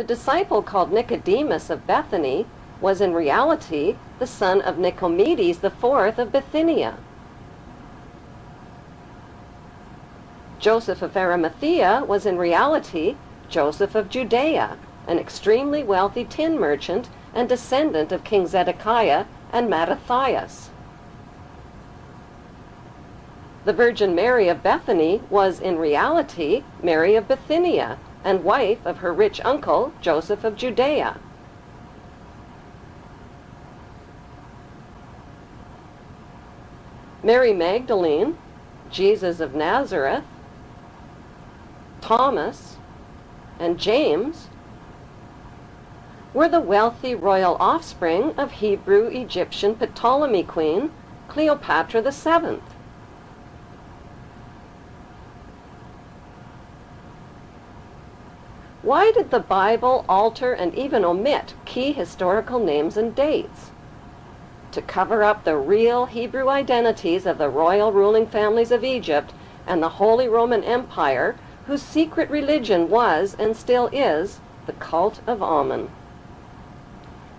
The disciple called Nicodemus of Bethany was in reality the son of Nicomedes IV of Bithynia. Joseph of Arimathea was in reality Joseph of Judea, an extremely wealthy tin merchant and descendant of King Zedekiah and Mattathias. The Virgin Mary of Bethany was in reality Mary of Bithynia and wife of her rich uncle Joseph of Judea. Mary Magdalene, Jesus of Nazareth, Thomas, and James were the wealthy royal offspring of Hebrew-Egyptian Ptolemy queen Cleopatra VII. Why did the Bible alter and even omit key historical names and dates? To cover up the real Hebrew identities of the royal ruling families of Egypt and the Holy Roman Empire, whose secret religion was and still is the cult of Amun.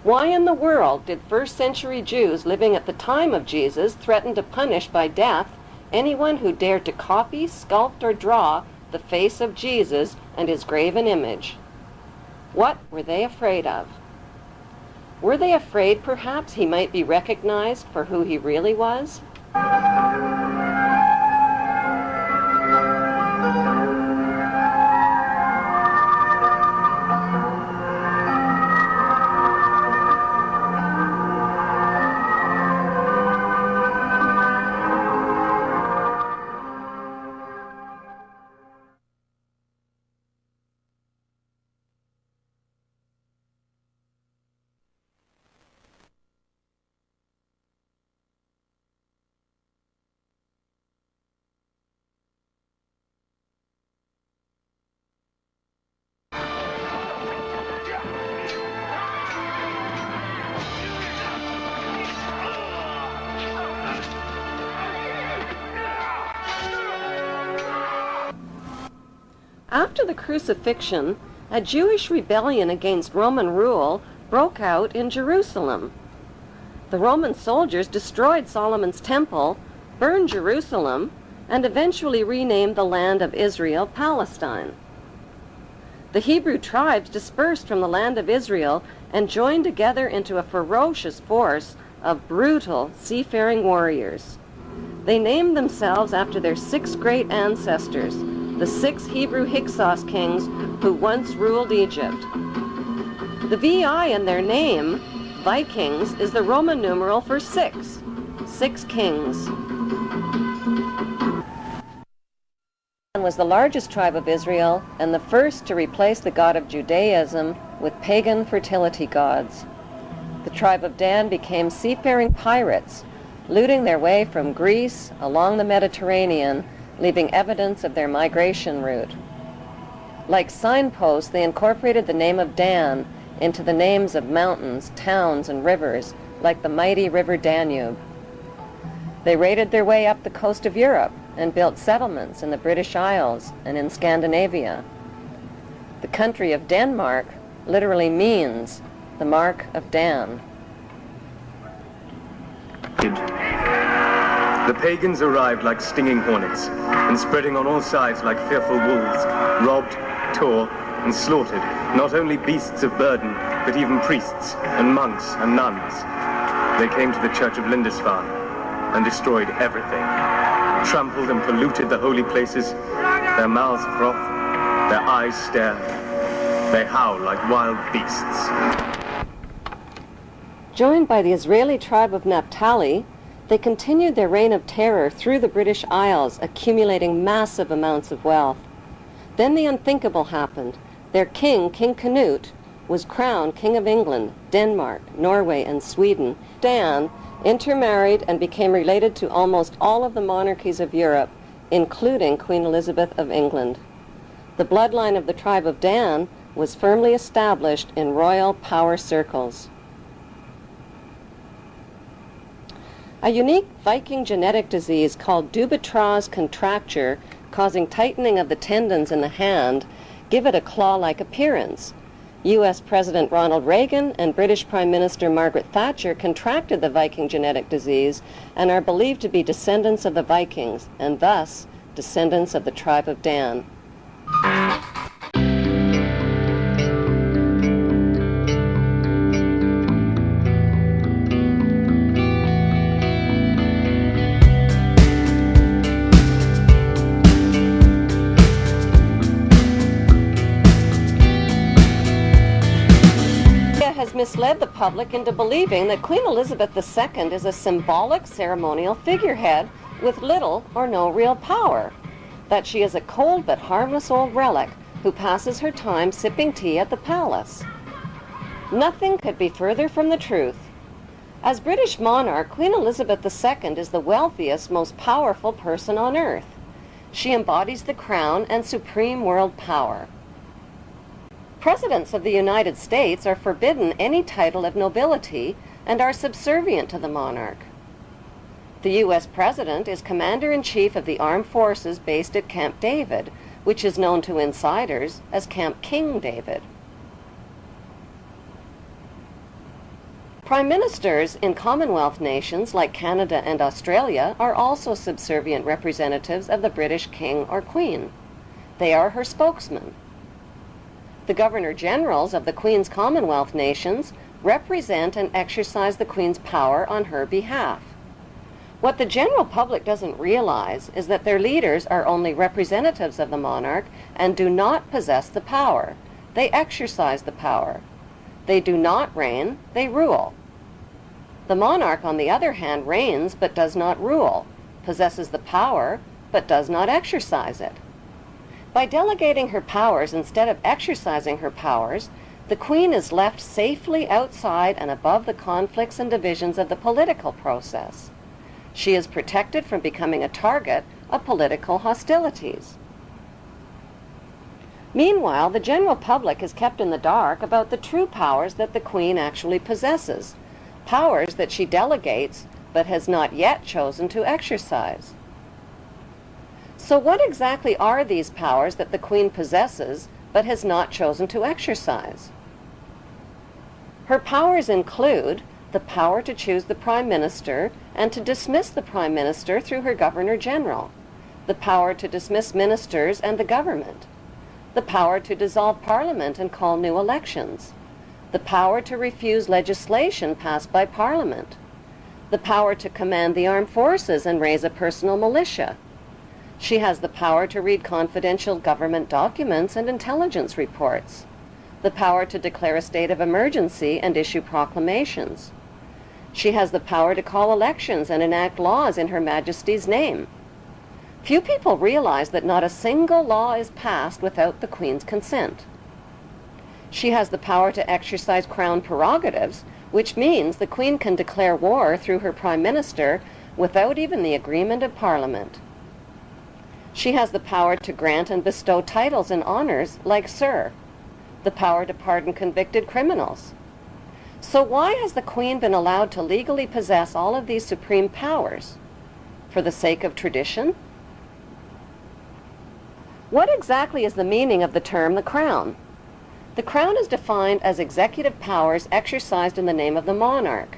Why in the world did first-century Jews living at the time of Jesus threaten to punish by death anyone who dared to copy, sculpt, or draw the face of Jesus and his graven image? What were they afraid of? Were they afraid perhaps he might be recognized for who he really was? After the crucifixion, a Jewish rebellion against Roman rule broke out in Jerusalem. The Roman soldiers destroyed Solomon's temple, burned Jerusalem, and eventually renamed the land of Israel Palestine. The Hebrew tribes dispersed from the land of Israel and joined together into a ferocious force of brutal seafaring warriors. They named themselves after their 6 great ancestors, the 6 Hebrew Hyksos kings who once ruled Egypt. The VI in their name, Vikings, is the Roman numeral for 6 kings. Was the largest tribe of Israel and the first to replace the god of Judaism with pagan fertility gods. The tribe of Dan became seafaring pirates, looting their way from Greece along the Mediterranean, leaving evidence of their migration route. Like signposts, they incorporated the name of Dan into the names of mountains, towns, and rivers, like the mighty river Danube. They raided their way up the coast of Europe and built settlements in the British Isles and in Scandinavia. The country of Denmark literally means the mark of Dan. The pagans arrived like stinging hornets, and spreading on all sides like fearful wolves, robbed, tore, and slaughtered not only beasts of burden, but even priests and monks and nuns. They came to the church of Lindisfarne and destroyed everything, trampled and polluted the holy places. Their mouths froth, their eyes stare, they howl like wild beasts. Joined by the Israeli tribe of Naphtali, they continued their reign of terror through the British Isles, accumulating massive amounts of wealth. Then the unthinkable happened. Their king, King Canute, was crowned King of England, Denmark, Norway, and Sweden. Dan intermarried and became related to almost all of the monarchies of Europe, including Queen Elizabeth of England. The bloodline of the tribe of Dan was firmly established in royal power circles. A unique Viking genetic disease called Dubitraz contracture, causing tightening of the tendons in the hand, give it a claw-like appearance. U.S. President Ronald Reagan and British Prime Minister Margaret Thatcher contracted the Viking genetic disease and are believed to be descendants of the Vikings, and thus descendants of the tribe of Dan. Has misled the public into believing that Queen Elizabeth II is a symbolic ceremonial figurehead with little or no real power, that she is a cold but harmless old relic who passes her time sipping tea at the palace. Nothing could be further from the truth. As British monarch, Queen Elizabeth II is the wealthiest, most powerful person on earth. She embodies the crown and supreme world power. Presidents of the United States are forbidden any title of nobility and are subservient to the monarch. The U.S. President is Commander-in-Chief of the Armed Forces based at Camp David, which is known to insiders as Camp King David. Prime Ministers in Commonwealth nations like Canada and Australia are also subservient representatives of the British King or Queen. They are her spokesmen. The Governor-Generals of the Queen's Commonwealth nations represent and exercise the Queen's power on her behalf. What the general public doesn't realize is that their leaders are only representatives of the monarch and do not possess the power. They exercise the power. They do not reign, they rule. The monarch, on the other hand, reigns but does not rule, possesses the power but does not exercise it. By delegating her powers instead of exercising her powers, the Queen is left safely outside and above the conflicts and divisions of the political process. She is protected from becoming a target of political hostilities. Meanwhile, the general public is kept in the dark about the true powers that the Queen actually possesses, powers that she delegates but has not yet chosen to exercise. So what exactly are these powers that the Queen possesses but has not chosen to exercise? Her powers include the power to choose the Prime Minister and to dismiss the Prime Minister through her Governor-General, the power to dismiss ministers and the government, the power to dissolve Parliament and call new elections, the power to refuse legislation passed by Parliament, the power to command the armed forces and raise a personal militia. She has the power to read confidential government documents and intelligence reports, the power to declare a state of emergency and issue proclamations. She has the power to call elections and enact laws in Her Majesty's name. Few people realize that not a single law is passed without the Queen's consent. She has the power to exercise Crown prerogatives, which means the Queen can declare war through her Prime Minister without even the agreement of Parliament. She has the power to grant and bestow titles and honors like Sir, the power to pardon convicted criminals. So why has the Queen been allowed to legally possess all of these supreme powers? For the sake of tradition? What exactly is the meaning of the term the Crown? The Crown is defined as executive powers exercised in the name of the monarch.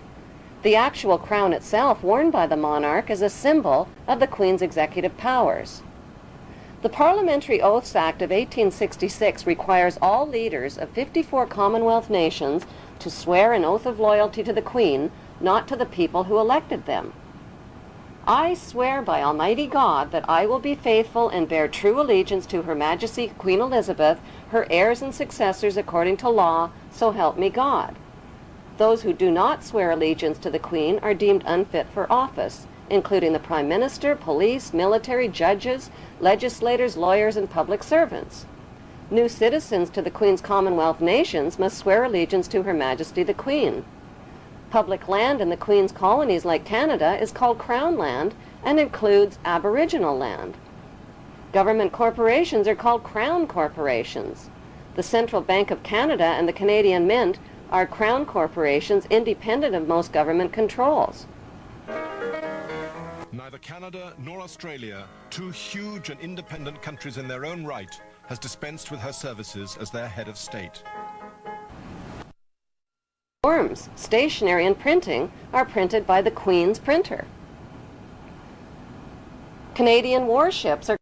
The actual crown itself, worn by the monarch, is a symbol of the Queen's executive powers. The Parliamentary Oaths Act of 1866 requires all leaders of 54 Commonwealth nations to swear an oath of loyalty to the Queen, not to the people who elected them. I swear by Almighty God that I will be faithful and bear true allegiance to Her Majesty Queen Elizabeth, her heirs and successors according to law, so help me God. Those who do not swear allegiance to the Queen are deemed unfit for office, including the Prime Minister, police, military, judges, legislators, lawyers, and public servants. New citizens to the Queen's Commonwealth nations must swear allegiance to Her Majesty the Queen. Public land in the Queen's colonies like Canada is called Crown land and includes Aboriginal land. Government corporations are called Crown corporations. The Central Bank of Canada and the Canadian Mint are Crown corporations independent of most government controls. Neither Canada nor Australia, two huge and independent countries in their own right, has dispensed with her services as their head of state. Forms, stationery, and printing are printed by the Queen's printer. Canadian warships are